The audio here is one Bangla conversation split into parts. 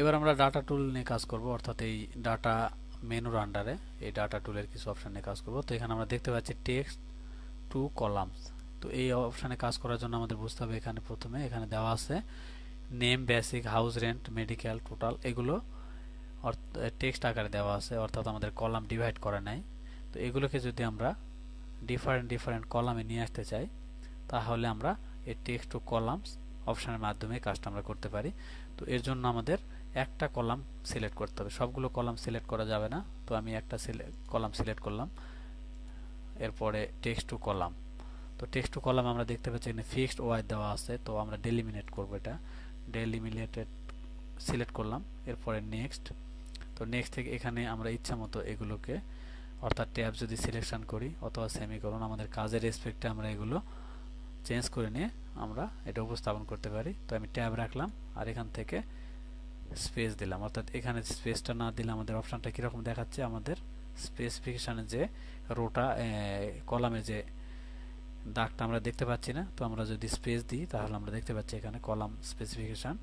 এবার আমরা ডাটা টুল নিয়ে কাজ করব, অর্থাৎ এই ডাটা মেনুর আন্ডারে এই ডাটা টুলের কিছু অপশন নিয়ে কাজ করব। তো এখানে আমরা দেখতে পাচ্ছি টেক্সট টু কলামস। তো এই অপশানে কাজ করার জন্য আমাদের বুঝতে হবে এখানে প্রথমে এখানে দেওয়া আছে name, basic, house rent, medical, total, এগুলো টেক্সট আকারে দেওয়া আছে, অর্থাৎ আমাদের কলাম ডিভাইড করা নাই। তো এগুলোকে যদি আমরা ডিফারেন্ট কলামে নিয়ে আসতে চাই তাহলে আমরা এই টেক্সট টু কলামস অপশনের মাধ্যমে কাজটা আমরা করতে পারি। তো এর জন্য আমাদের একটা কলাম সিলেক্ট করতে হবে, সবগুলো কলাম সিলেক্ট করা যাবে না। তো আমি একটা কলাম সিলেক্ট করলাম, এরপরে টেক্সট টু কলাম। তো টেক্সট টু কলাম আমরা দেখতে পাচ্ছি এখানে ফিক্সড ওয়াই দেওয়া আছে, তো আমরা ডেলিমিনেট করব, এটা ডেলিমিনেটেড সিলেক্ট করলাম, এরপরে নেক্সট। তো নেক্সট থেকে এখানে আমরা ইচ্ছা মতো এগুলোকে, অর্থাৎ ট্যাব যদি সিলেকশন করি অথবা সেমিকোলন, আমাদের কাজের রেসপেক্টে আমরা এগুলো চেঞ্জ করে নিয়ে আমরা এটা উপস্থাপন করতে পারি। তো আমি ট্যাব রাখলাম আর এখান থেকে স্পেস দিলাম, অর্থাৎ এখানে স্পেসটা না দিলে আমাদের অপশানটা কীরকম দেখাচ্ছে, আমাদের স্পেসিফিকেশানে যে রোটা কলামে যে দাগটা আমরা দেখতে পাচ্ছি না। তো আমরা যদি স্পেস দিই তাহলে আমরা দেখতে পাচ্ছি এখানে কলাম স্পেসিফিকেশান।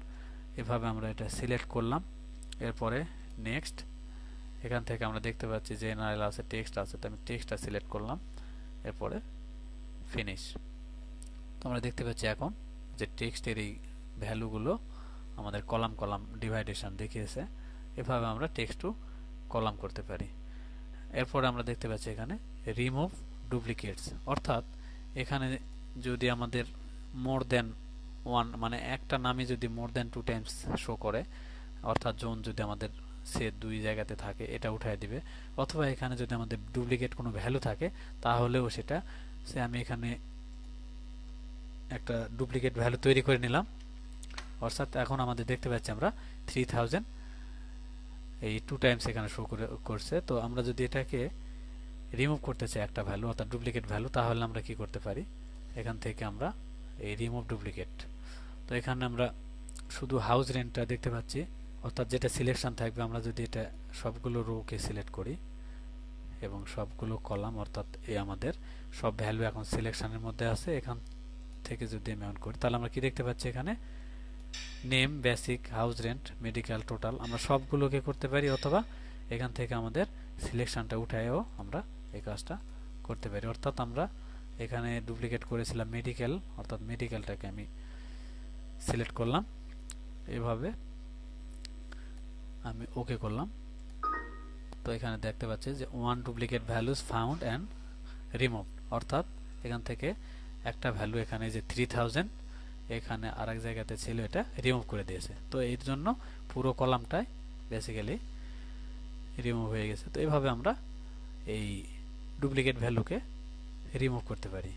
এভাবে আমরা এটা সিলেক্ট করলাম, এরপরে নেক্সট। এখান থেকে আমরা দেখতে পাচ্ছি জেনারেল আছে, টেক্সট আছে, তো আমি টেক্সটটা সিলেক্ট করলাম, এরপরে ফিনিশ। তো আমরা দেখতে পাচ্ছি এখন যে টেক্সটের এই ভ্যালুগুলো আমাদের কলাম ডিভাইডেশন দেখিয়েছে। এভাবে আমরা টেক্সট টু কলাম করতে পারি। এরপরে আমরা দেখতে পাচ্ছি এখানে রিমুভ ডুপ্লিকেটস, অর্থাৎ এখানে যদি আমাদের মোর দেন ওয়ান, মানে একটা নামে যদি মোর দেন 2 টাইমস শো করে, অর্থাৎ জোন যদি আমাদের সে 2 জায়গাতে থাকে এটা উঠায় দিবে, অথবা এখানে যদি আমাদের ডুপ্লিকেট কোনো ভ্যালু থাকে তাহলেও সেটা আমি এখানে একটা ডুপ্লিকেট ভ্যালু তৈরি করে নিলাম। অর্থাৎ এখন আমাদের দেখতে পাচ্ছি আমরা 3000 এই 2 টাইমস এখানে শো করছে। তো আমরা যদি এটাকে রিমুভ করতে চাই একটা ভ্যালু, অর্থাৎ ডুপ্লিকেট ভ্যালু, তাহলে আমরা কি করতে পারি, এখান থেকে আমরা এই রিমুভ ডুপ্লিকেট। তো এখানে আমরা শুধু হাউস রেন্টটা দেখতে পাচ্ছি, অর্থাৎ যেটা সিলেকশন থাকবে, আমরা যদি এটা সবগুলো রোকে সিলেক্ট করি এবং সবগুলো কলাম, অর্থাৎ এই আমাদের সব ভ্যালু এখন সিলেকশনের মধ্যে আছে, এখান থেকে যদি আমি অন করি তাহলে আমরা কি দেখতে পাচ্ছি এখানে name, basic, house rent, medical, total, আমরা সবগুলোকে করতে পারি, অথবা এখান থেকে আমাদের সিলেকশনটা উঠায়ও আমরা এই কাজটা করতে পারি। অর্থাৎ আমরা এখানে ডুপ্লিকেট করেছিলাম মেডিকেল, অর্থাৎ মেডিকেলটাকে আমি সিলেক্ট করলাম, এভাবে আমি ওকে করলাম। তো এখানে দেখতে পাচ্ছি যে 1 duplicate values found and remove, অর্থাৎ এখান থেকে একটা ভ্যালু এখানে যে 3000 এখানে আরেক জায়গাতে ছিল, এটা রিমুভ করে দিয়েছে। তো এর জন্য পুরো কলামটাই বেসিক্যালি রিমুভ হয়ে গেছে। তো এইভাবে আমরা এই ডুপ্লিকেট ভ্যালুকে রিমুভ করতে পারি।